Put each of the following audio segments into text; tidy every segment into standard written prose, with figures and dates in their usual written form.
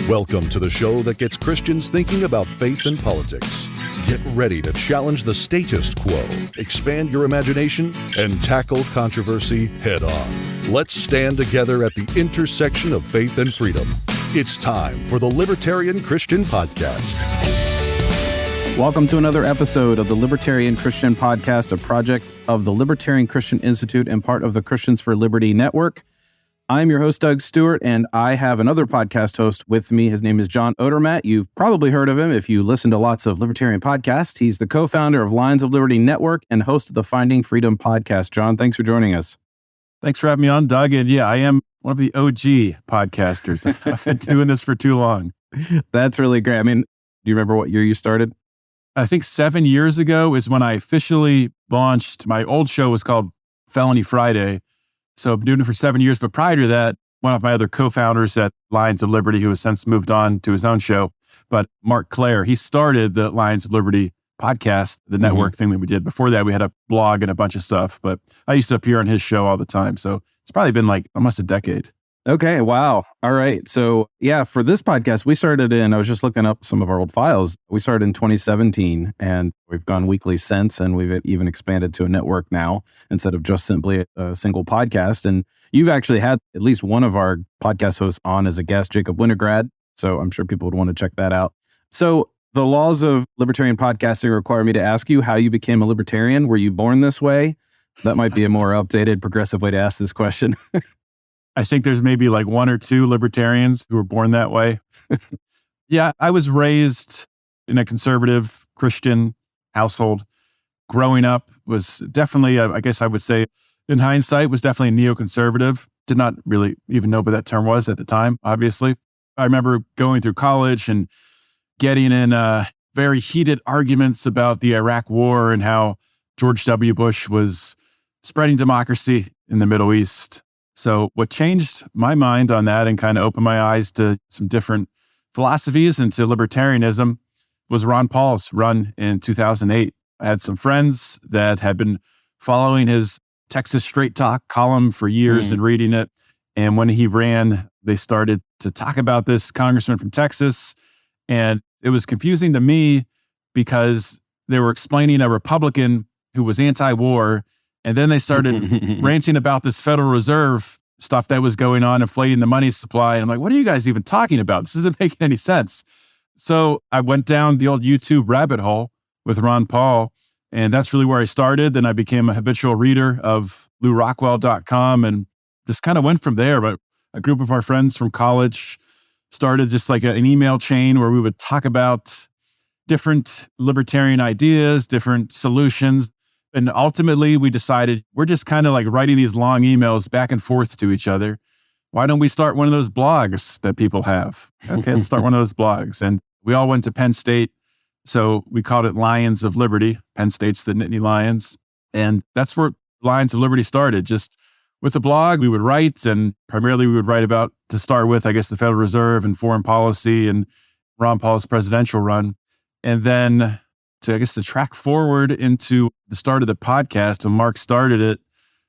Welcome to the show that gets Christians thinking about faith and politics. Get ready to challenge the status quo, expand your imagination, and tackle controversy head on. Let's stand together at the intersection of faith and freedom. It's time for the Libertarian Christian Podcast. Welcome to another episode of the Libertarian Christian Podcast, a project of the Libertarian Christian Institute and part of the Christians for Liberty Network. I'm your host, Doug Stuart, and I have another podcast host with me. His name is John Odermatt. You've probably heard of him if you listen to lots of libertarian podcasts. He's the co-founder of Lions of Liberty Network and host of the Finding Freedom podcast. John, thanks for joining us. Thanks for having me on, Doug. And yeah, I am one of the OG podcasters. I've been doing this for too long. That's really great. I mean, do you remember what year you started? I think 7 years ago is when I officially launched. My old show was called Felony Friday. So I've been doing it for 7 years. But prior to that, one of my other co-founders at Lions of Liberty, who has since moved on to his own show, but Mark Clare, he started the Lions of Liberty podcast, the network thing that we did. Before that, we had a blog and a bunch of stuff, but I used to appear on his show all the time. So it's probably been like almost a decade. Okay. Wow. All right. So yeah, for this podcast, we started I was just looking up some of our old files. We started in 2017 and we've gone weekly since, and we've even expanded to a network now instead of just simply a single podcast. And you've actually had at least one of our podcast hosts on as a guest, Jacob Winograd. So I'm sure people would want to check that out. So the laws of libertarian podcasting require me to ask you how you became a libertarian. Were you born this way? That might be a more updated, progressive way to ask this question. I think there's maybe like one or two libertarians who were born that way. Yeah, I was raised in a conservative Christian household. Growing up was definitely, I guess I would say, in hindsight, was definitely neoconservative. Did not really even know what that term was at the time, obviously. I remember going through college and getting in very heated arguments about the Iraq War and how George W. Bush was spreading democracy in the Middle East. So what changed my mind on that and kind of opened my eyes to some different philosophies and to libertarianism was Ron Paul's run in 2008. I had some friends that had been following his Texas Straight Talk column for years and reading it. And when he ran, they started to talk about this congressman from Texas. And it was confusing to me because they were explaining a Republican who was anti-war. And then they started ranting about this Federal Reserve stuff that was going on, inflating the money supply. And I'm like, what are you guys even talking about? This isn't making any sense. So I went down the old YouTube rabbit hole with Ron Paul, and that's really where I started. Then I became a habitual reader of LouRockwell.com and just kind of went from there. But a group of our friends from college started just like an email chain where we would talk about different libertarian ideas, different solutions. And ultimately, we decided we're just kind of like writing these long emails back and forth to each other. Why don't we start one of those blogs that people have? Okay, let's start one of those blogs. And we all went to Penn State. So we called it Lions of Liberty. Penn State's the Nittany Lions. And that's where Lions of Liberty started. Just with a blog, we would write, and primarily we would write about, to start with, I guess, the Federal Reserve and foreign policy and Ron Paul's presidential run. And then to track forward into the start of the podcast, when Mark started it,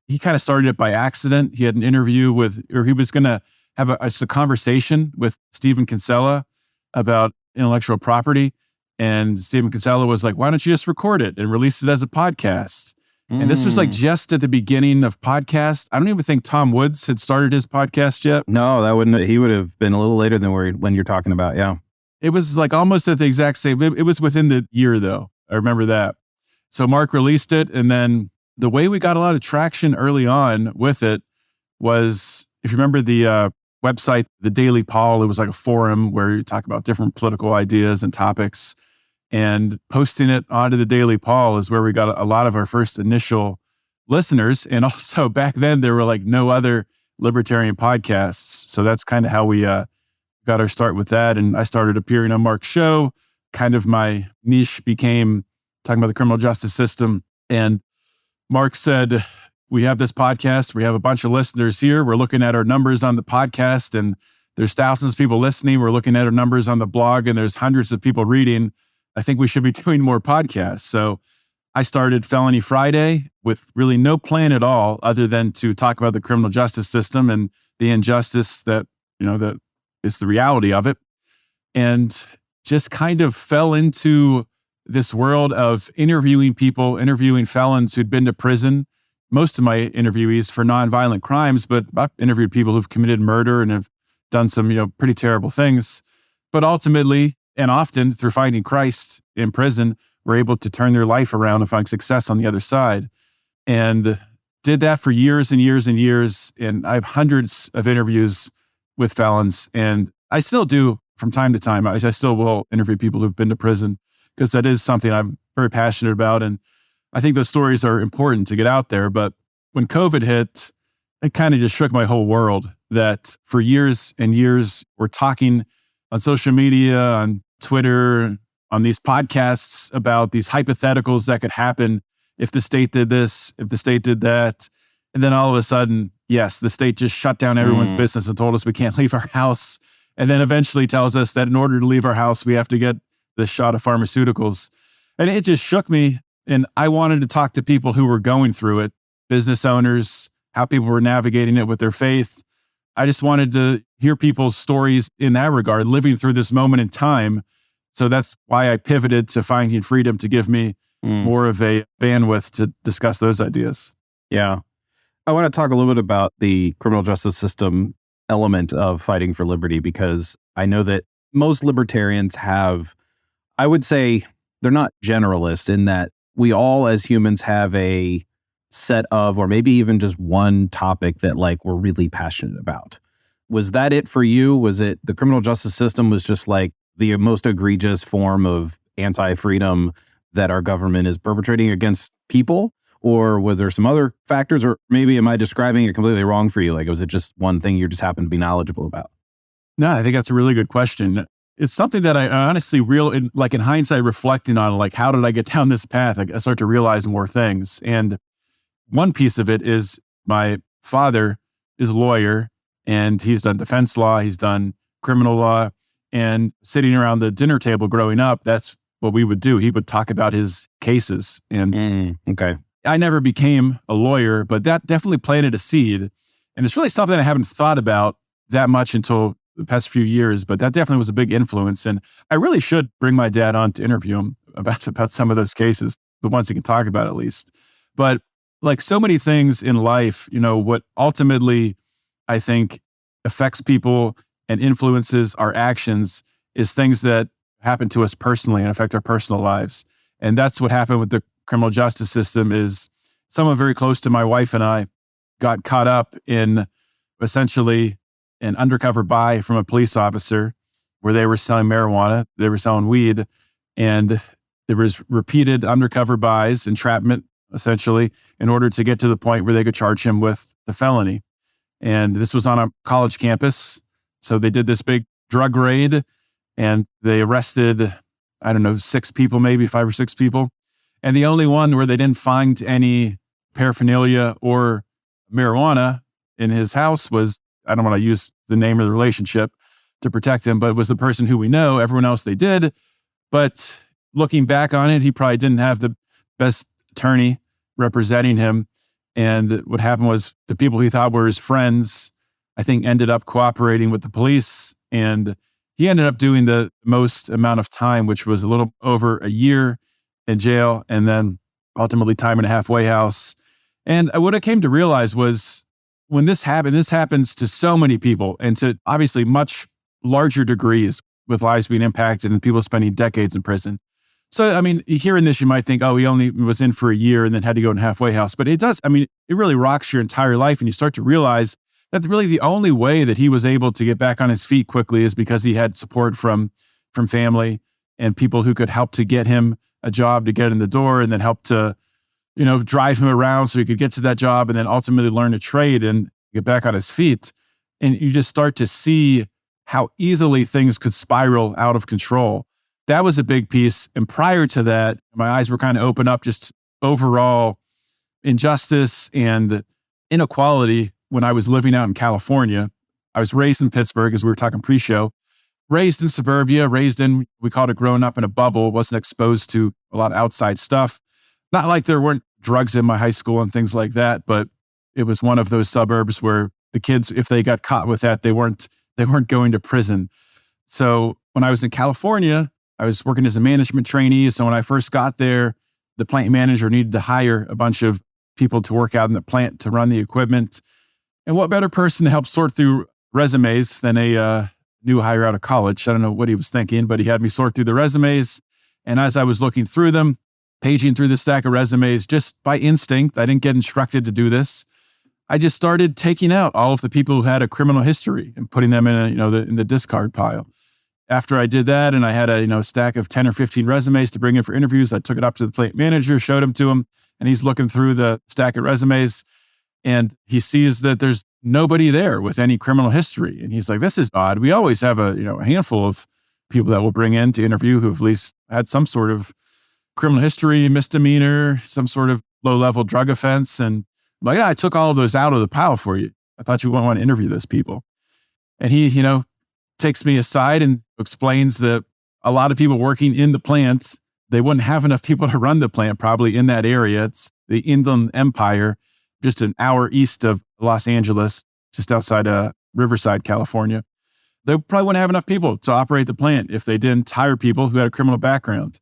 he kind of started it by accident. He had an interview he was going to have a conversation with Stephen Kinsella about intellectual property. And Stephen Kinsella was like, why don't you just record it and release it as a podcast? And this was like just at the beginning of podcasts. I don't even think Tom Woods had started his podcast yet. No, he would have been a little later than when you're talking about. Yeah. It was like almost at the exact same, it was within the year though. I remember that. So Mark released it. And then the way we got a lot of traction early on with it was, if you remember the website, the Daily Paul, it was like a forum where you talk about different political ideas and topics. And posting it onto the Daily Paul is where we got a lot of our first initial listeners. And also back then there were like no other libertarian podcasts. So that's kind of how we got our start with that. And I started appearing on Mark's show. Kind of my niche became talking about the criminal justice system. And Mark said, we have this podcast. We have a bunch of listeners here. We're looking at our numbers on the podcast and there's thousands of people listening. We're looking at our numbers on the blog and there's hundreds of people reading. I think we should be doing more podcasts. So I started Felony Friday with really no plan at all other than to talk about the criminal justice system and the injustice that, that is the reality of it. and just kind of fell into this world of interviewing people, interviewing felons who'd been to prison. Most of my interviewees for nonviolent crimes, but I've interviewed people who've committed murder and have done some, pretty terrible things. But ultimately, and often through finding Christ in prison, were able to turn their life around and find success on the other side. And did that for years and years and years. And I have hundreds of interviews with felons. And I still do from time to time. I still will interview people who've been to prison because that is something I'm very passionate about. And I think those stories are important to get out there. But when COVID hit, it kind of just shook my whole world that for years and years, we're talking on social media, on Twitter, on these podcasts about these hypotheticals that could happen if the state did this, if the state did that. And then all of a sudden, yes, the state just shut down everyone's business and told us we can't leave our house. And then eventually tells us that in order to leave our house, we have to get this shot of pharmaceuticals. And it just shook me. And I wanted to talk to people who were going through it, business owners, how people were navigating it with their faith. I just wanted to hear people's stories in that regard, living through this moment in time. So that's why I pivoted to Finding Freedom to give me more of a bandwidth to discuss those ideas. Yeah. I want to talk a little bit about the criminal justice system element of fighting for liberty, because I know that most libertarians have, I would say, they're not generalists in that we all as humans have a set of, or maybe even just one topic that like we're really passionate about. Was that it for you? Was it the criminal justice system was just like the most egregious form of anti-freedom that our government is perpetrating against people? Or were there some other factors? Or maybe am I describing it completely wrong for you? Like, was it just one thing you just happen to be knowledgeable about? No, I think that's a really good question. It's something that I honestly in hindsight, reflecting on, like, how did I get down this path? I start to realize more things. And one piece of it is my father is a lawyer and he's done defense law. He's done criminal law, and sitting around the dinner table growing up, that's what we would do. He would talk about his cases. And okay. I never became a lawyer, but that definitely planted a seed. And it's really something I haven't thought about that much until the past few years, but that definitely was a big influence. And I really should bring my dad on to interview him about some of those cases, the ones he can talk about at least. But like so many things in life, what ultimately I think affects people and influences our actions is things that happen to us personally and affect our personal lives. And that's what happened with the criminal justice system. Is someone very close to my wife and I got caught up in essentially an undercover buy from a police officer where they were selling marijuana, they were selling weed, and there was repeated undercover buys, entrapment, essentially, in order to get to the point where they could charge him with the felony. And this was on a college campus. So they did this big drug raid and they arrested, 6 people, maybe 5 or 6 people. And the only one where they didn't find any paraphernalia or marijuana in his house was, I don't want to use the name of the relationship to protect him, but it was the person who we know. Everyone else they did. But looking back on it, he probably didn't have the best attorney representing him. And what happened was the people he thought were his friends, I think, ended up cooperating with the police. And he ended up doing the most amount of time, which was a little over a year in jail, and then ultimately time in a halfway house. And what I came to realize was when this happens to so many people and to obviously much larger degrees with lives being impacted and people spending decades in prison. So, hearing this, you might think, oh, he only was in for a year and then had to go in a halfway house. But it does, it really rocks your entire life. And you start to realize that really the only way that he was able to get back on his feet quickly is because he had support from family and people who could help to get him a job to get in the door, and then help to, drive him around so he could get to that job and then ultimately learn a trade and get back on his feet. And you just start to see how easily things could spiral out of control. That was a big piece. And prior to that, my eyes were kind of open up just overall injustice and inequality when I was living out in California. I was raised in Pittsburgh, as we were talking pre-show, raised in suburbia, we called it growing up in a bubble, wasn't exposed to a lot of outside stuff. Not like there weren't drugs in my high school and things like that, but it was one of those suburbs where the kids, if they got caught with that, they weren't going to prison. So when I was in California, I was working as a management trainee. So when I first got there, the plant manager needed to hire a bunch of people to work out in the plant to run the equipment. And what better person to help sort through resumes than a new hire out of college? I don't know what he was thinking, but he had me sort through the resumes. And as I was looking through them, paging through the stack of resumes, just by instinct, I didn't get instructed to do this. I just started taking out all of the people who had a criminal history and putting them in in the discard pile. After I did that, and I had a stack of 10 or 15 resumes to bring in for interviews, I took it up to the plant manager, showed them to him, and he's looking through the stack of resumes, and he sees that there's nobody there with any criminal history. And he's like, "This is odd. We always have a handful of people that we'll bring in to interview who have at least had some sort of criminal history, misdemeanor, some sort of low-level drug offense." And I'm like, "Yeah, I took all of those out of the pile for you. I thought you wouldn't want to interview those people." And he, takes me aside and explains that a lot of people working in the plant, they wouldn't have enough people to run the plant probably in that area. It's the Inland Empire, just an hour east of Los Angeles, just outside Riverside, California. They probably wouldn't have enough people to operate the plant if they didn't hire people who had a criminal background.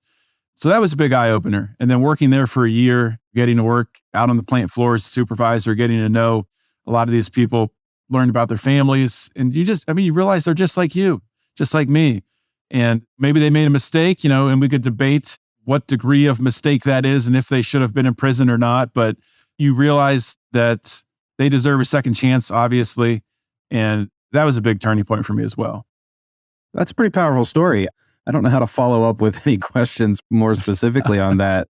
So that was a big eye opener. And then working there for a year, getting to work out on the plant floor as a supervisor, getting to know a lot of these people, learn about their families. And you realize they're just like you, just like me. And maybe they made a mistake, and we could debate what degree of mistake that is and if they should have been in prison or not. But you realize that they deserve a second chance, obviously. And that was a big turning point for me as well. That's a pretty powerful story. I don't know how to follow up with any questions more specifically on that.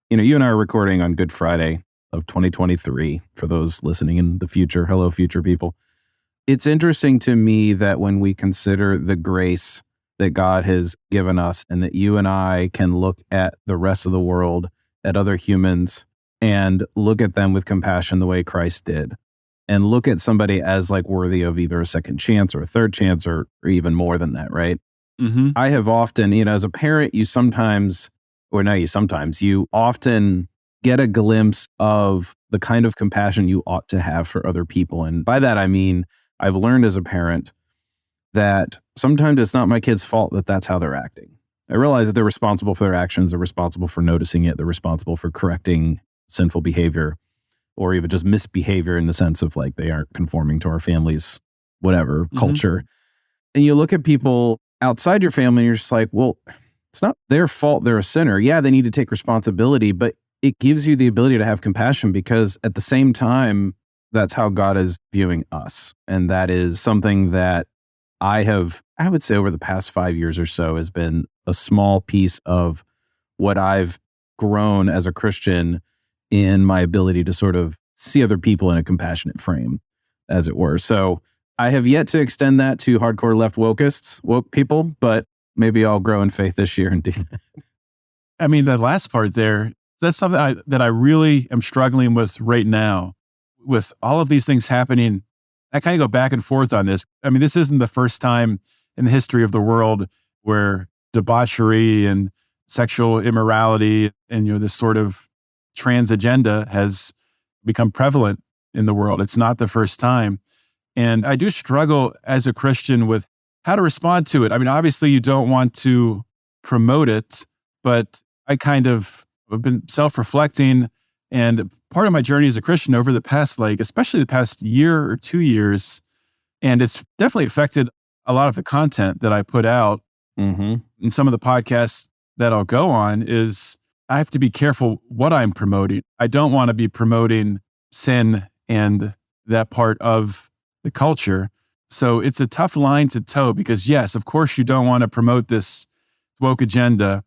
You and I are recording on Good Friday of 2023 for those listening in the future. Hello, future people. It's interesting to me that when we consider the grace that God has given us and that you and I can look at the rest of the world, at other humans, and look at them with compassion the way Christ did, and look at somebody as like worthy of either a second chance or a third chance or even more than that, right? Mm-hmm. I have often, as a parent, you often get a glimpse of the kind of compassion you ought to have for other people. And by that, I mean, I've learned as a parent that sometimes it's not my kid's fault that that's how they're acting. I realize that they're responsible for their actions. They're responsible for noticing it. They're responsible for correcting sinful behavior or even just misbehavior in the sense of like they aren't conforming to our family's whatever culture. And you look at people outside your family and you're just like, well, it's not their fault they're a sinner. Yeah, they need to take responsibility, but it gives you the ability to have compassion because at the same time, that's how God is viewing us. And that is something that I would say over the past 5 years or so has been a small piece of what I've grown as a Christian in my ability to sort of see other people in a compassionate frame, as it were. So I have yet to extend that to hardcore left woke people, but maybe I'll grow in faith this year and do that. I mean, that last part there, that's something that I really am struggling with right now. With all of these things happening, I kind of go back and forth on this. I mean, this isn't the first time in the history of the world where debauchery and sexual immorality and this sort of trans agenda has become prevalent in the world. It's not the first time. And I do struggle as a Christian with how to respond to it. I mean, obviously you don't want to promote it, but I kind of have been self-reflecting, and part of my journey as a Christian over the past, especially the past year or 2 years, and it's definitely affected a lot of the content that I put out. And some of the podcasts that I'll go on is I have to be careful what I'm promoting. I don't want to be promoting sin and that part of the culture. So it's a tough line to toe because yes, of course you don't want to promote this woke agenda,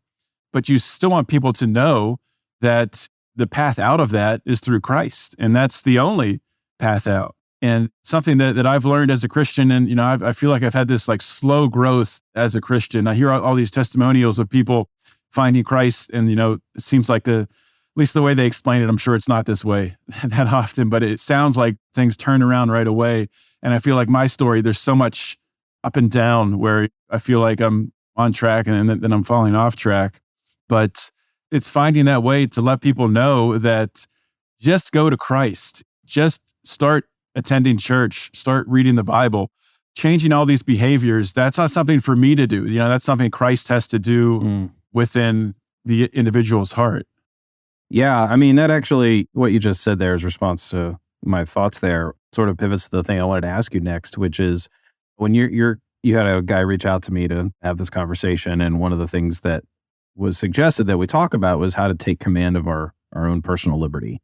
but you still want people to know that the path out of that is through Christ. And that's the only path out. And something that I've learned as a Christian, and I feel like I've had this slow growth as a Christian. I hear all these testimonials of people finding Christ, and it seems like at least the way they explain it, I'm sure it's not this way that often, but it sounds like things turn around right away. And I feel like my story, there's so much up and down where I feel like I'm on track and then I'm falling off track. But it's finding that way to let people know that just go to Christ, just start attending church, start reading the Bible, changing all these behaviors, that's not something for me to do. That's something Christ has to do within the individual's heart. Yeah, I mean, that actually, what you just said there is response to my thoughts there, sort of pivots to the thing I wanted to ask you next, which is when you had a guy reach out to me to have this conversation, and one of the things that was suggested that we talk about was how to take command of our own personal liberty,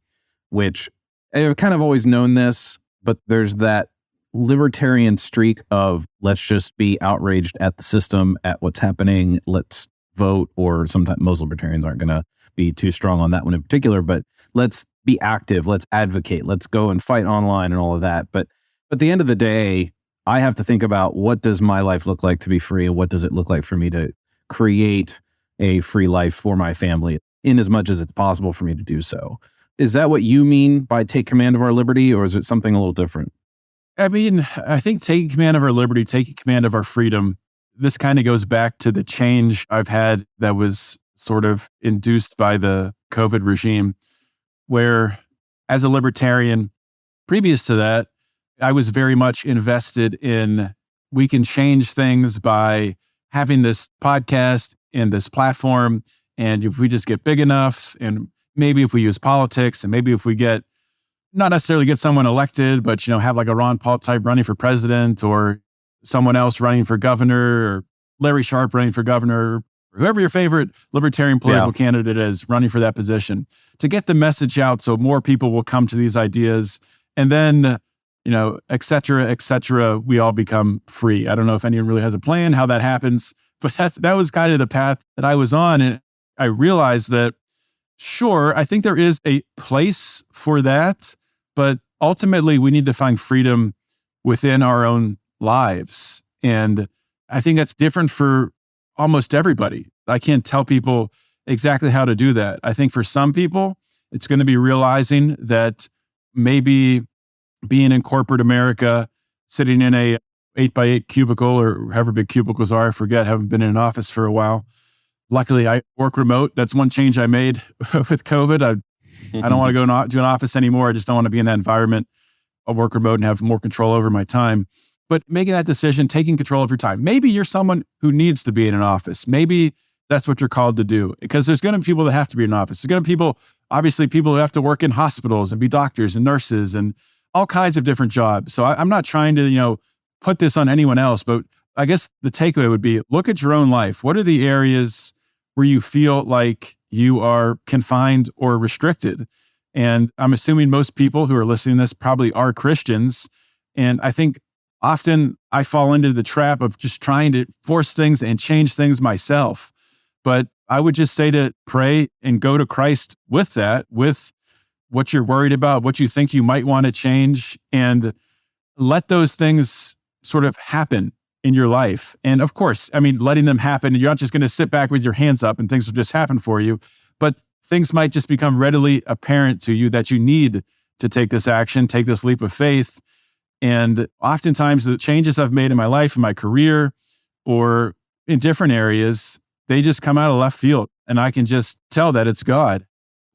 which I've kind of always known this, but there's that libertarian streak of let's just be outraged at the system, at what's happening, let's vote, or sometimes most libertarians aren't going to be too strong on that one in particular, but let's be active, let's advocate, let's go and fight online and all of that. But at the end of the day, I have to think about what does my life look like to be free, and what does it look like for me to create a free life for my family in as much as it's possible for me to do so. Is that what you mean by take command of our liberty, or is it something a little different? I mean, I think taking command of our liberty, taking command of our freedom, this kind of goes back to the change I've had that was sort of induced by the COVID regime, where as a libertarian, previous to that, I was very much invested in we can change things by having this podcast and this platform. And if we just get big enough, and maybe if we use politics, and maybe if we get not necessarily get someone elected, but, have like a Ron Paul type running for president, or someone else running for governor, or Larry Sharp running for governor, or whoever your favorite libertarian political candidate is running for that position, to get the message out so more people will come to these ideas. And then, et cetera, we all become free. I don't know if anyone really has a plan how that happens, but that was kind of the path that I was on. And I realized that, sure, I think there is a place for that, but ultimately we need to find freedom within our own lives. And I think that's different for almost everybody. I can't tell people exactly how to do that. I think for some people, it's going to be realizing that maybe being in corporate America, sitting in a 8x8 cubicle, or however big cubicles are, I forget, haven't been in an office for a while. Luckily, I work remote. That's one change I made with COVID. I don't want to go to an office anymore. I just don't want to be in that environment. I'll work remote and have more control over my time. But making that decision, taking control of your time. Maybe you're someone who needs to be in an office. Maybe that's what you're called to do, because there's going to be people that have to be in an office. There's going to be people who have to work in hospitals and be doctors and nurses and all kinds of different jobs. So I'm not trying to, put this on anyone else, but I guess the takeaway would be look at your own life. What are the areas where you feel like you are confined or restricted? And I'm assuming most people who are listening to this probably are Christians. And I think often I fall into the trap of just trying to force things and change things myself. But I would just say to pray and go to Christ with that, with what you're worried about, what you think you might want to change, and let those things sort of happen in your life. And of course, I mean, letting them happen, you're not just going to sit back with your hands up and things will just happen for you, but things might just become readily apparent to you that you need to take this action, take this leap of faith. And oftentimes the changes I've made in my life, in my career, or in different areas, they just come out of left field. And I can just tell that it's God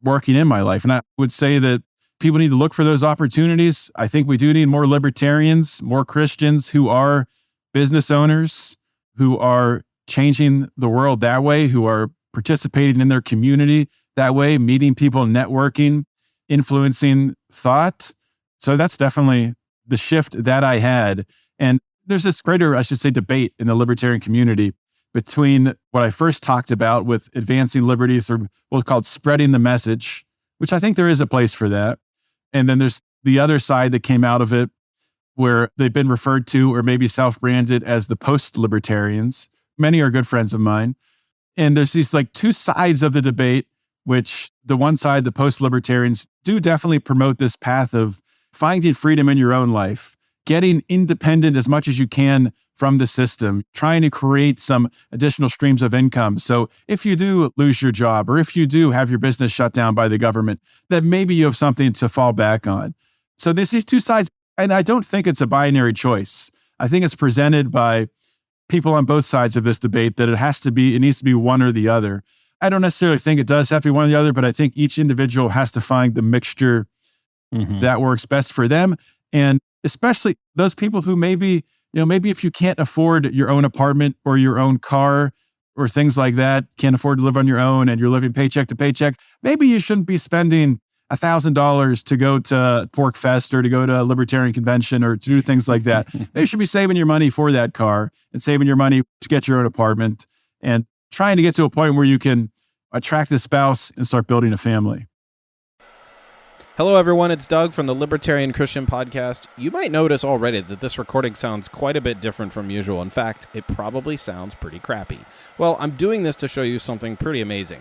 working in my life. And I would say that people need to look for those opportunities. I think we do need more libertarians, more Christians who are business owners, who are changing the world that way, who are participating in their community that way, meeting people, networking, influencing thought. So that's definitely the shift that I had. And there's this greater, I should say, debate in the libertarian community between what I first talked about with advancing liberty through what's called spreading the message, which I think there is a place for that. And then there's the other side that came out of it, where they've been referred to or maybe self-branded as the post-libertarians. Many are good friends of mine. And there's these like two sides of the debate, which the one side, the post-libertarians, do definitely promote this path of finding freedom in your own life, getting independent as much as you can from the system, trying to create some additional streams of income. So if you do lose your job, or if you do have your business shut down by the government, then maybe you have something to fall back on. So there's these two sides, and I don't think it's a binary choice. I think it's presented by people on both sides of this debate that it needs to be one or the other. I don't necessarily think it does have to be one or the other, but I think each individual has to find the mixture that works best for them. And especially those people who maybe maybe if you can't afford your own apartment or your own car or things like that, can't afford to live on your own and you're living paycheck to paycheck, maybe you shouldn't be spending $1,000 to go to Pork Fest or to go to a Libertarian convention or to do things like that. Maybe you should be saving your money for that car and saving your money to get your own apartment and trying to get to a point where you can attract a spouse and start building a family. Hello, everyone. It's Doug from the Libertarian Christian Podcast. You might notice already that this recording sounds quite a bit different from usual. In fact, it probably sounds pretty crappy. Well, I'm doing this to show you something pretty amazing.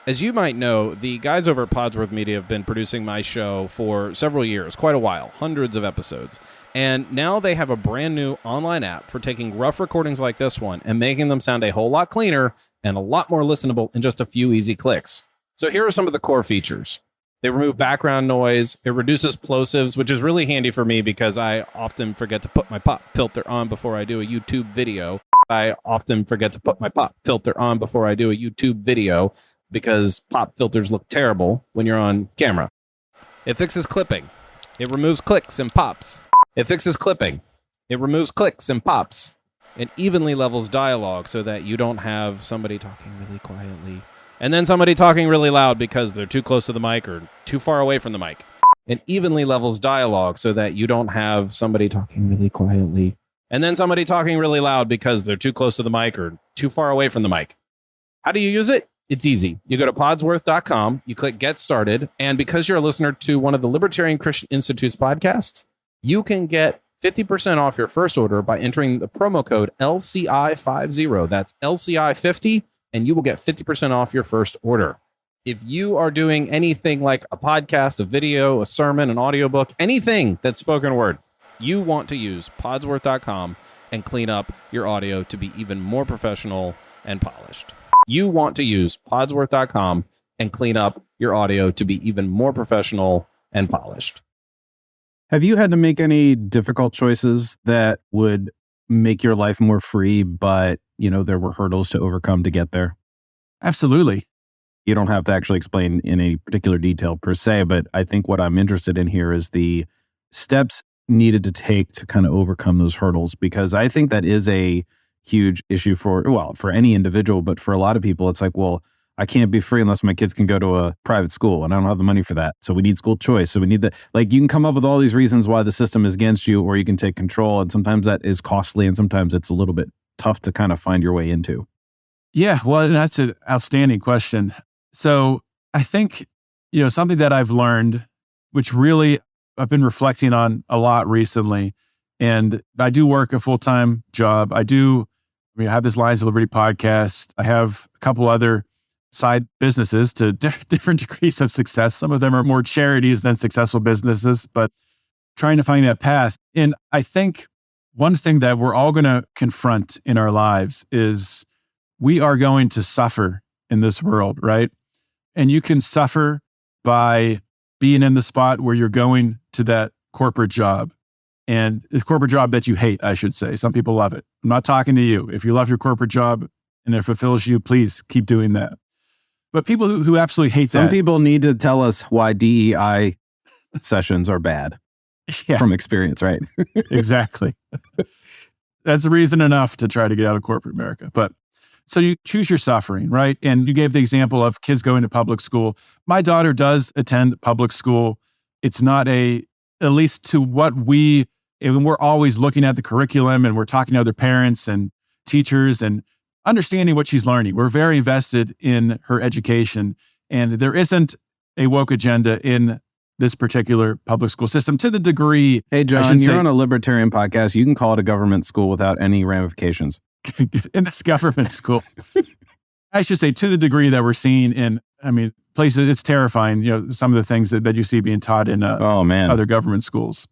As you might know, the guys over at Podsworth Media have been producing my show for several years, quite a while, hundreds of episodes. And now they have a brand new online app for taking rough recordings like this one and making them sound a whole lot cleaner and a lot more listenable in just a few easy clicks. So here are some of the core features. They remove background noise. It reduces plosives, which is really handy for me because I often forget to put my pop filter on before I do a YouTube video. Because pop filters look terrible when you're on camera. It fixes clipping. It removes clicks and pops. It evenly levels dialogue so that you don't have somebody talking really quietly and then somebody talking really loud because they're too close to the mic or too far away from the mic. It evenly levels dialogue so that you don't have somebody talking really quietly and then somebody talking really loud because they're too close to the mic or too far away from the mic. How do you use it? It's easy. You go to podsworth.com, you click Get Started, and because you're a listener to one of the Libertarian Christian Institute's podcasts, you can get 50% off your first order by entering the promo code LCI50. That's LCI50, and you will get 50% off your first order. If you are doing anything like a podcast, a video, a sermon, an audiobook, anything that's spoken word, you want to use podsworth.com and clean up your audio to be even more professional and polished. You want to use podsworth.com and clean up your audio to be even more professional and polished. Have you had to make any difficult choices that would make your life more free, but, there were hurdles to overcome to get there? Absolutely. You don't have to actually explain in any particular detail per se, but I think what I'm interested in here is the steps needed to take to kind of overcome those hurdles, because I think that is a huge issue for any individual, but for a lot of people, it's like, well, I can't be free unless my kids can go to a private school, and I don't have the money for that. So we need school choice. So we need you can come up with all these reasons why the system is against you, or you can take control. And sometimes that is costly, and sometimes it's a little bit tough to kind of find your way into. Yeah, well, that's an outstanding question. So I think, something that I've learned, which really I've been reflecting on a lot recently, and I do work a full-time job. I have this Lions of Liberty podcast. I have a couple other side businesses to different degrees of success. Some of them are more charities than successful businesses, but trying to find that path. And I think one thing that we're all going to confront in our lives is we are going to suffer in this world, right? And you can suffer by being in the spot where you're going to that corporate job. And the corporate job that you hate, I should say. Some people love it. I'm not talking to you. If you love your corporate job and it fulfills you, please keep doing that. But people who absolutely hate Some people need to tell us why DEI sessions are bad from experience, right? Exactly. That's reason enough to try to get out of corporate America. But so you choose your suffering, right? And you gave the example of kids going to public school. My daughter does attend public school. It's not at least to what we're always looking at the curriculum, and we're talking to other parents and teachers and understanding what she's learning. We're very invested in her education, and there isn't a woke agenda in this particular public school system to the degree. Hey, John, you're on a libertarian podcast. You can call it a government school without any ramifications. In this government school. I should say to the degree that we're seeing in, places, it's terrifying, some of the things that you see being taught in other government schools.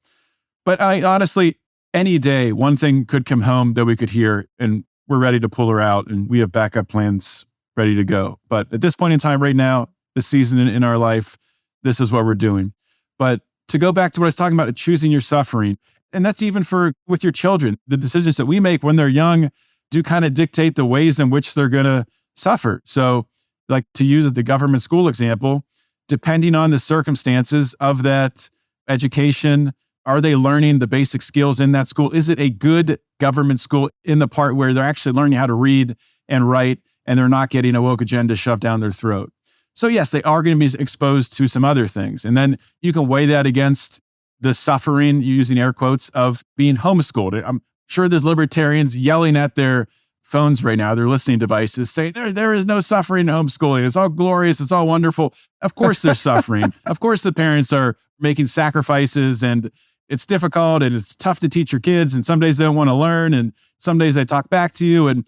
But honestly, any day, one thing could come home that we could hear, and we're ready to pull her out, and we have backup plans ready to go. But at this point in time right now, this season in our life, this is what we're doing. But to go back to what I was talking about, choosing your suffering, and that's even with your children, the decisions that we make when they're young do kind of dictate the ways in which they're going to suffer. So like to use the government school example, depending on the circumstances of that education, are they learning the basic skills in that school? Is it a good government school in the part where they're actually learning how to read and write, and they're not getting a woke agenda shoved down their throat. So yes, they are going to be exposed to some other things. And then you can weigh that against the suffering, using air quotes, of being homeschooled. I'm sure there's libertarians yelling at their phones right now, their listening devices, saying there is no suffering in homeschooling. It's all glorious. It's all wonderful. Of course there's suffering. Of course the parents are making sacrifices, and it's difficult and it's tough to teach your kids. And some days they don't want to learn, and some days they talk back to you, and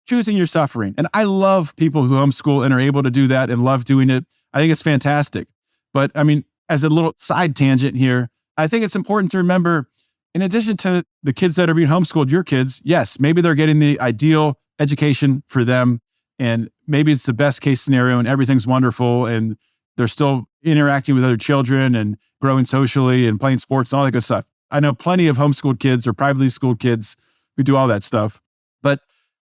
choosing your suffering. And I love people who homeschool and are able to do that and love doing it. I think it's fantastic. But I mean, as a little side tangent here, I think it's important to remember, in addition to the kids that are being homeschooled, your kids, yes, maybe they're getting the ideal education for them, and maybe it's the best case scenario and everything's wonderful, and they're still interacting with other children and growing socially and playing sports and all that good stuff. I know plenty of homeschooled kids or privately schooled kids who do all that stuff. But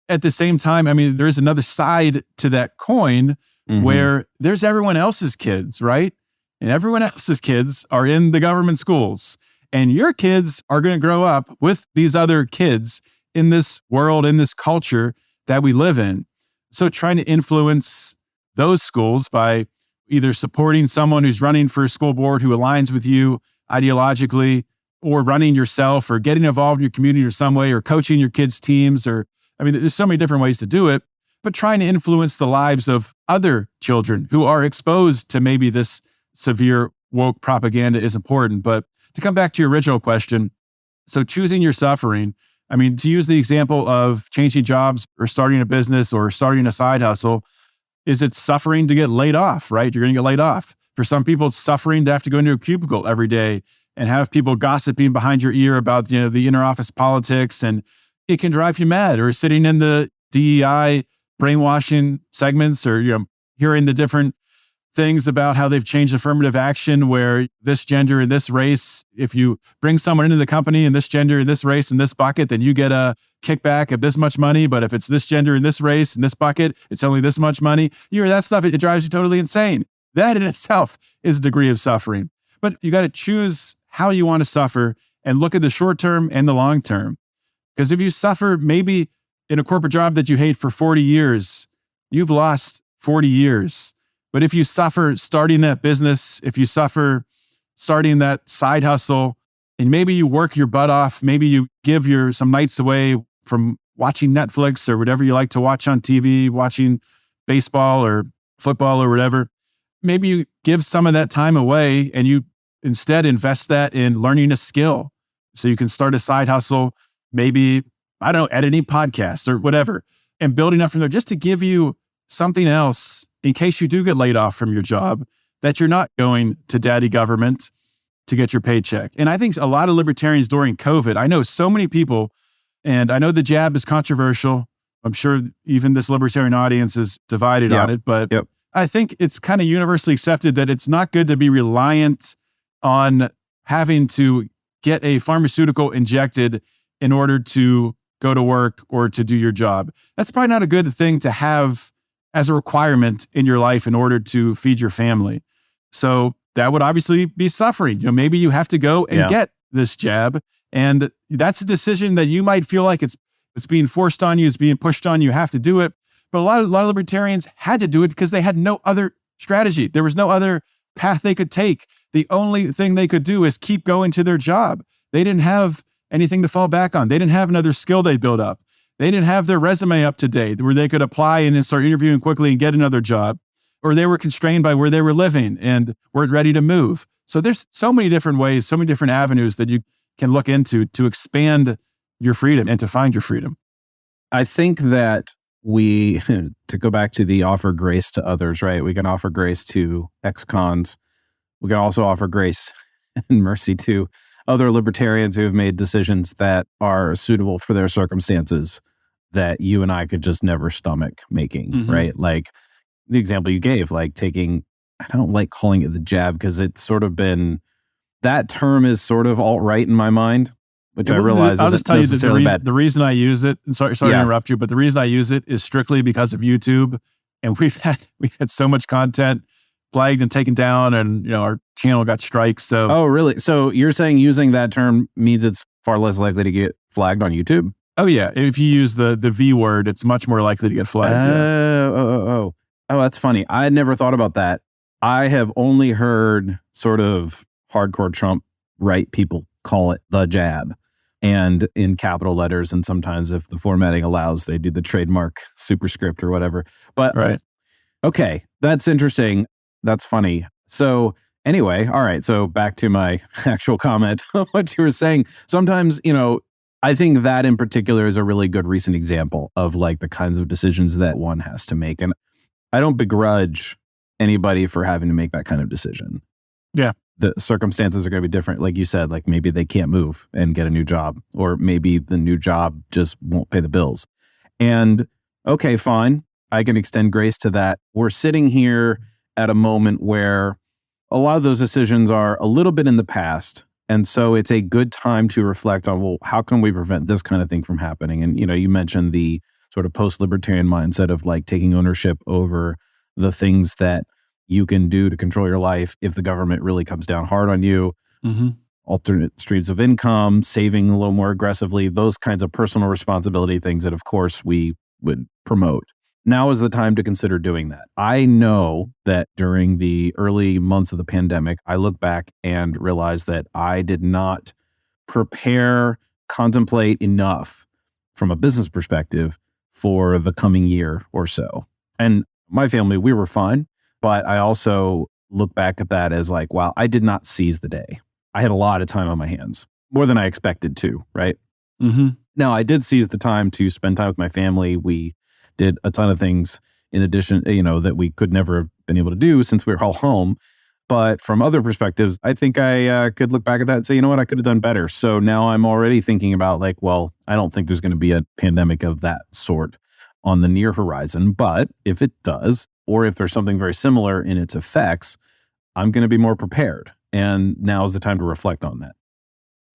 at the same time, I mean, there is another side to that coin where there's everyone else's kids, right? And everyone else's kids are in the government schools. And your kids are going to grow up with these other kids in this world, in this culture that we live in. So trying to influence those schools by either supporting someone who's running for a school board who aligns with you ideologically, or running yourself, or getting involved in your community or some way, or coaching your kids' teams, or, I mean, there's so many different ways to do it, but trying to influence the lives of other children who are exposed to maybe this severe woke propaganda is important. But to come back to your original question, so choosing your suffering, I mean, to use the example of changing jobs or starting a business or starting a side hustle, is it suffering to get laid off, right? You're going to get laid off. For some people, it's suffering to have to go into a cubicle every day and have people gossiping behind your ear about, the inter-office politics, and it can drive you mad. Or sitting in the DEI brainwashing segments, or hearing the different things about how they've changed affirmative action, where this gender and this race, if you bring someone into the company and this gender and this race and this bucket, then you get a kickback of this much money. But if it's this gender and this race and this bucket, it's only this much money. You hear that stuff, it drives you totally insane. That in itself is a degree of suffering. But you got to choose how you want to suffer and look at the short term and the long term. Because if you suffer maybe in a corporate job that you hate for 40 years, you've lost 40 years. But if you suffer starting that business, if you suffer starting that side hustle, and maybe you work your butt off, maybe you give some nights away from watching Netflix or whatever you like to watch on TV, watching baseball or football or whatever, maybe you give some of that time away and you instead invest that in learning a skill. So you can start a side hustle, maybe, I don't know, editing podcasts or whatever, and building up from there, just to give you something else in case you do get laid off from your job, that you're not going to daddy government to get your paycheck. And I think a lot of libertarians during COVID, I know so many people, and I know the jab is controversial. I'm sure even this libertarian audience is divided on it, but I think it's kind of universally accepted that it's not good to be reliant on having to get a pharmaceutical injected in order to go to work or to do your job. That's probably not a good thing to have as a requirement in your life in order to feed your family. So that would obviously be suffering. Maybe you have to go and get this jab, and that's a decision that you might feel like it's being forced on you, it's being pushed on you, have to do it. But a lot of libertarians had to do it because they had no other strategy. There was no other path they could take. The only thing they could do is keep going to their job. They didn't have anything to fall back on. They didn't have another skill they built up. They didn't have their resume up to date where they could apply and then start interviewing quickly and get another job. Or they were constrained by where they were living and weren't ready to move. So there's so many different ways, so many different avenues that you can look into to expand your freedom and to find your freedom. I think that to go back to the offer grace to others, right? We can offer grace to ex-cons. We can also offer grace and mercy to other libertarians who have made decisions that are suitable for their circumstances that you and I could just never stomach making, right? Like the example you gave, like taking, I don't like calling it the jab because it's sort of been, that term is sort of alt-right in my mind, which I realize I'll just tell you the reason I use it, and sorry to interrupt you, but the reason I use it is strictly because of YouTube. And we've had so much content flagged and taken down, and our channel got strikes. So oh, really? So you're saying using that term means it's far less likely to get flagged on YouTube? Oh yeah, if you use the V word, it's much more likely to get flagged. Oh, that's funny. I had never thought about that. I have only heard sort of hardcore Trump right people call it the jab, and in capital letters, and sometimes if the formatting allows, they do the trademark superscript or whatever. But Right. Okay, that's interesting. That's funny. So anyway, all right. So back to my actual comment, what you were saying. Sometimes, I think that in particular is a really good recent example of like the kinds of decisions that one has to make. And I don't begrudge anybody for having to make that kind of decision. Yeah. The circumstances are going to be different. Like you said, like maybe they can't move and get a new job, or maybe the new job just won't pay the bills. And okay, fine. I can extend grace to that. We're sitting here at a moment where a lot of those decisions are a little bit in the past. And so it's a good time to reflect on, well, how can we prevent this kind of thing from happening? And, you mentioned the sort of post-libertarian mindset of like taking ownership over the things that you can do to control your life if the government really comes down hard on you. Mm-hmm. Alternate streams of income, saving a little more aggressively, those kinds of personal responsibility things that, of course, we would promote. Now is the time to consider doing that. I know that during the early months of the pandemic, I look back and realize that I did not prepare, contemplate enough from a business perspective for the coming year or so. And my family, we were fine, but I also look back at that as like, wow, I did not seize the day. I had a lot of time on my hands, more than I expected to, right? Mm-hmm. Now, I did seize the time to spend time with my family. We did a ton of things in addition, that we could never have been able to do since we were all home. But from other perspectives, I think I could look back at that and say, you know what, I could have done better. So now I'm already thinking about like, well, I don't think there's going to be a pandemic of that sort on the near horizon. But if it does, or if there's something very similar in its effects, I'm going to be more prepared. And now is the time to reflect on that.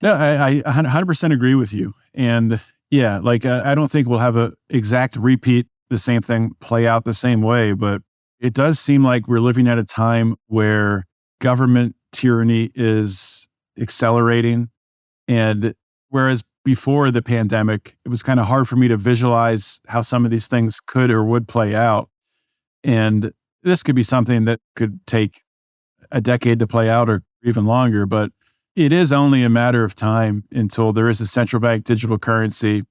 No, I 100% agree with you. And yeah, like I don't think we'll have a exact repeat, the same thing play out the same way, but it does seem like we're living at a time where government tyranny is accelerating. And whereas before the pandemic, it was kind of hard for me to visualize how some of these things could or would play out. And this could be something that could take a decade to play out or even longer, but it is only a matter of time until there is a central bank digital currency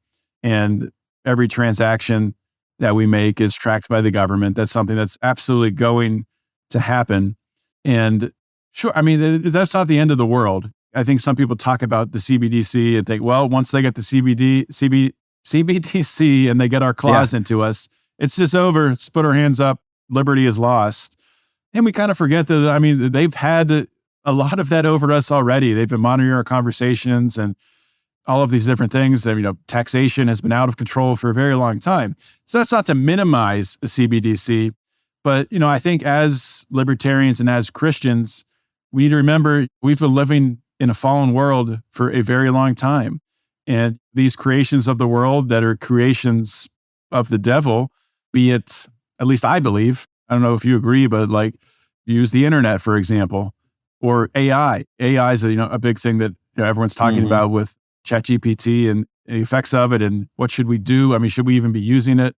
and every transaction that we make is tracked by the government. That's something that's absolutely going to happen. And sure, I mean, that's not the end of the world. I think some people talk about the CBDC and think, well, once they get the CBDC and they get our claws into us, it's just over. Let's put our hands up. Liberty is lost. And we kind of forget that, I mean, they've had a lot of that over us already. They've been monitoring our conversations and all of these different things. And, taxation has been out of control for a very long time. So that's not to minimize the CBDC, but, I think as libertarians and as Christians, we need to remember we've been living in a fallen world for a very long time. And these creations of the world that are creations of the devil, be it, at least I believe, I don't know if you agree, but like use the internet, for example, or AI. AI is a big thing that everyone's talking about with ChatGPT and the effects of it and what should we do? I mean, should we even be using it?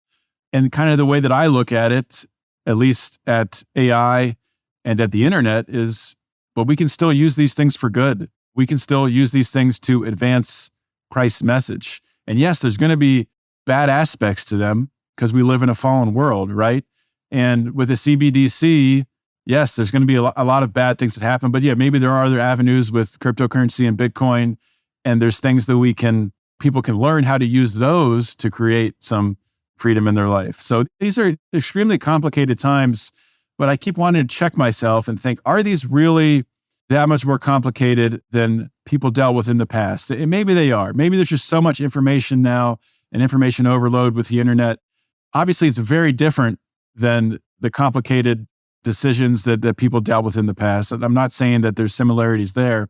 And kind of the way that I look at it, at least at AI and at the internet, is, well, we can still use these things for good. We can still use these things to advance Christ's message. And yes, there's going to be bad aspects to them because we live in a fallen world, right? And with the CBDC, yes, there's going to be a lot of bad things that happen. But yeah, maybe there are other avenues with cryptocurrency and Bitcoin. And there's things that people can learn how to use those to create some freedom in their life. So these are extremely complicated times, but I keep wanting to check myself and think, are these really that much more complicated than people dealt with in the past? And maybe they are. Maybe there's just so much information now and information overload with the internet. Obviously, it's very different than the complicated decisions that people dealt with in the past. And I'm not saying that there's similarities there,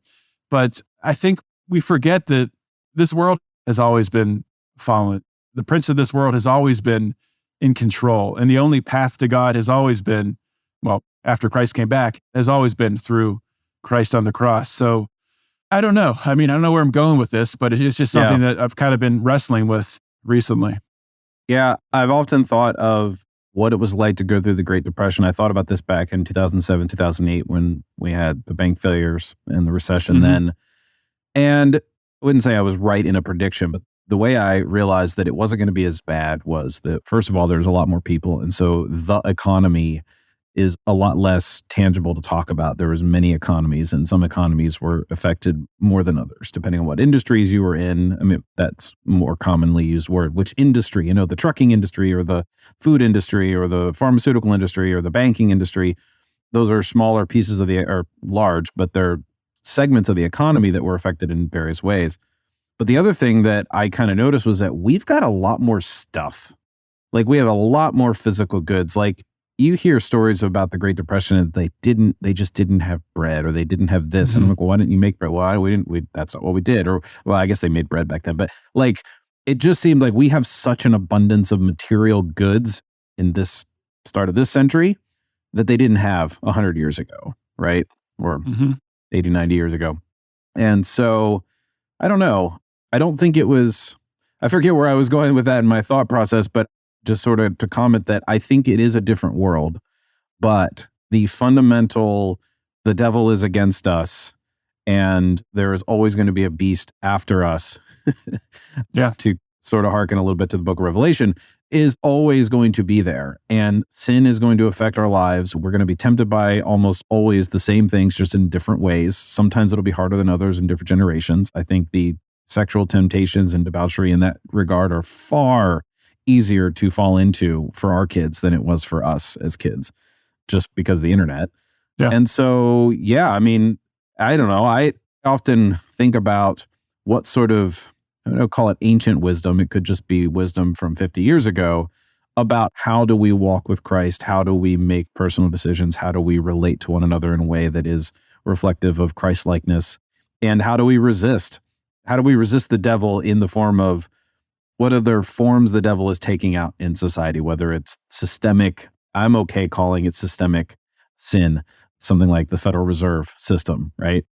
but I think we forget that this world has always been fallen. The prince of this world has always been in control. And the only path to God has always been, well, after Christ came back, has always been through Christ on the cross. So I don't know. I mean, I don't know where I'm going with this, but it's just something that I've kind of been wrestling with recently. Yeah, I've often thought of what it was like to go through the Great Depression. I thought about this back in 2007, 2008 when we had the bank failures and the recession then. And I wouldn't say I was right in a prediction, but the way I realized that it wasn't going to be as bad was that, first of all, there's a lot more people. And so the economy is a lot less tangible to talk about. There was many economies, and some economies were affected more than others, depending on what industries you were in. I mean, that's more commonly used word. Which industry, the trucking industry or the food industry or the pharmaceutical industry or the banking industry, those are smaller pieces of or large, but they're segments of the economy that were affected in various ways. But the other thing that I kind of noticed was that we've got a lot more stuff. Like, we have a lot more physical goods. Like, you hear stories about the Great Depression and they just didn't have bread, or they didn't have this. And I'm like, well, why didn't you make bread? Well, that's not what we did. Or, well, I guess they made bread back then. But like, it just seemed like we have such an abundance of material goods in this start of this century that they didn't have 100 years ago, right? Or 80, 90 years ago. And so, I don't know. I don't think it was, I forget where I was going with that in my thought process, but just sort of to comment that I think it is a different world, but the fundamental, the devil is against us, and there is always going to be a beast after us. To sort of hearken a little bit to the book of Revelation, is always going to be there. And sin is going to affect our lives. We're going to be tempted by almost always the same things, just in different ways. Sometimes it'll be harder than others in different generations. I think the sexual temptations and debauchery in that regard are far easier to fall into for our kids than it was for us as kids, just because of the internet. And so, I mean, I don't know. I often think about what sort of, I don't know, call it ancient wisdom. It could just be wisdom from 50 years ago about how do we walk with Christ? How do we make personal decisions? How do we relate to one another in a way that is reflective of Christ-likeness? And how do we resist? How do we resist the devil in the form of what other forms the devil is taking out in society, whether it's systemic, I'm okay calling it systemic sin, something like the Federal Reserve System, right?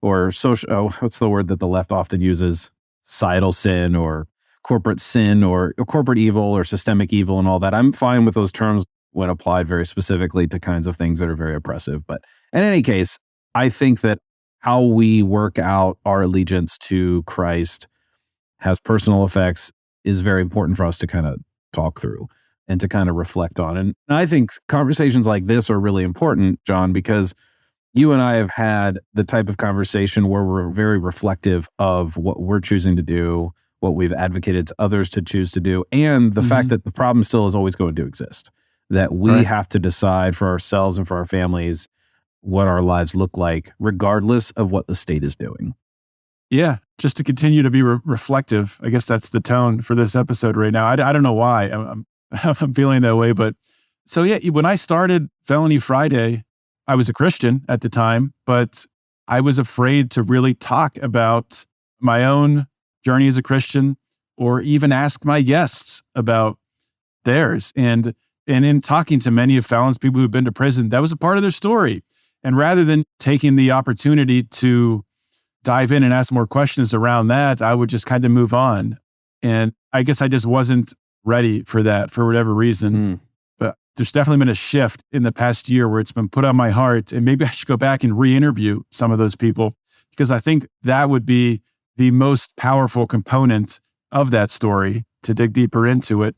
Or social, what's the word that the left often uses? Societal sin or corporate sin or corporate evil or systemic evil and all that. I'm fine with those terms when applied very specifically to kinds of things that are very oppressive. But in any case, I think that how we work out our allegiance to Christ has personal effects is very important for us to kind of talk through and to kind of reflect on. And I think conversations like this are really important, John, because you and I have had the type of conversation where we're very reflective of what we're choosing to do, what we've advocated to others to choose to do, and the fact that the problem still is always going to exist, that we have to decide for ourselves and for our families what our lives look like, regardless of what the state is doing. Yeah, just to continue to be reflective. I guess that's the tone for this episode right now. I don't know why I'm feeling that way, but so when I started Felony Friday, I was a Christian at the time, but I was afraid to really talk about my own journey as a Christian, or even ask my guests about theirs. And in talking to many of Fallon's people who've been to prison, that was a part of their story. And rather than taking the opportunity to dive in and ask more questions around that, I would just kind of move on. And I guess I just wasn't ready for that for whatever reason. But there's definitely been a shift in the past year where it's been put on my heart, and maybe I should go back and re-interview some of those people, because I think that would be the most powerful component of that story, to dig deeper into it.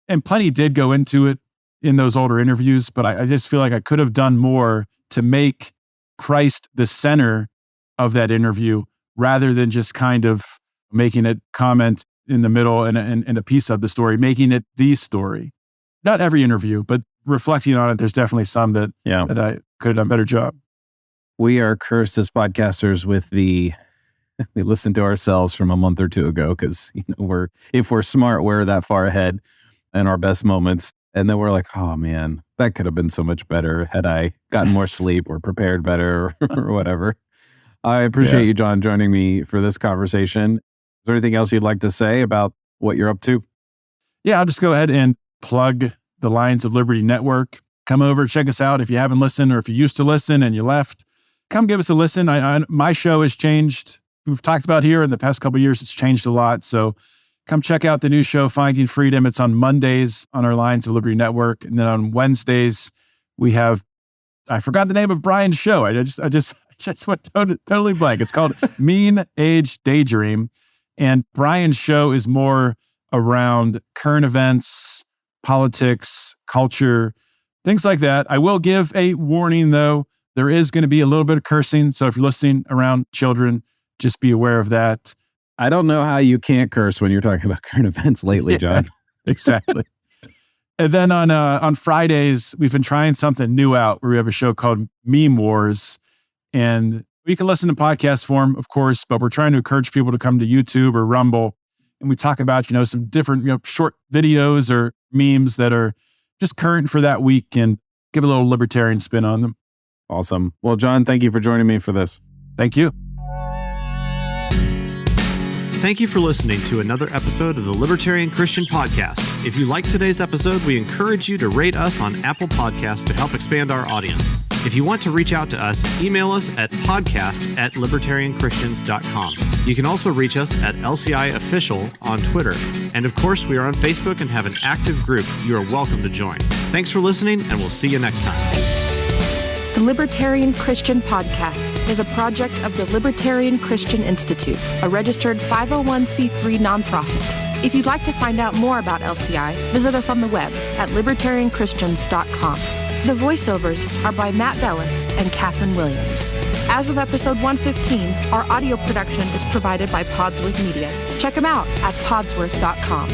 And plenty did go into it in those older interviews, but I just feel like I could have done more to make Christ the center of that interview, rather than just kind of making it comment in the middle and a piece of the story, making it the story. Not every interview, but reflecting on it, there's definitely some that I could have done a better job. We are cursed as podcasters with we listen to ourselves from a month or two ago, because if we're smart, we're that far ahead in our best moments. And then we're like, oh man, that could have been so much better had I gotten more sleep or prepared better or whatever. I appreciate you, John, joining me for this conversation. Is there anything else you'd like to say about what you're up to? Yeah, I'll just go ahead and plug the Lions of Liberty Network. Come over, check us out if you haven't listened, or if you used to listen and you left. come give us a listen. My show has changed. We've talked about here in the past couple of years, it's changed a lot. So come check out the new show, Finding Freedom. It's on Mondays on our Lions of Liberty Network. And then on Wednesdays, we have, I forgot the name of Brian's show. I just went totally blank. It's called Mean Age Daydream. And Brian's show is more around current events, politics, culture, things like that. I will give a warning, though. There is going to be a little bit of cursing. So if you're listening around children, just be aware of that. I don't know how you can't curse when you're talking about current events lately, John. Exactly. And then on Fridays, we've been trying something new out where we have a show called Meme Wars. And you can listen to podcast form, of course, but we're trying to encourage people to come to YouTube or Rumble. And we talk about, some different, short videos or memes that are just current for that week and give a little libertarian spin on them. Awesome. Well, John, thank you for joining me for this. Thank you. Thank you for listening to another episode of the Libertarian Christian Podcast. If you liked today's episode, we encourage you to rate us on Apple Podcasts to help expand our audience. If you want to reach out to us, email us at podcast@libertarianchristians.com. You can also reach us at LCI Official on Twitter. And of course, we are on Facebook and have an active group you are welcome to join. Thanks for listening, and we'll see you next time. The Libertarian Christian Podcast is a project of the Libertarian Christian Institute, a registered 501c3 nonprofit. If you'd like to find out more about LCI, visit us on the web at libertarianchristians.com. The voiceovers are by Matt Bellis and Catherine Williams. As of episode 115, our audio production is provided by Podsworth Media. Check them out at podsworth.com.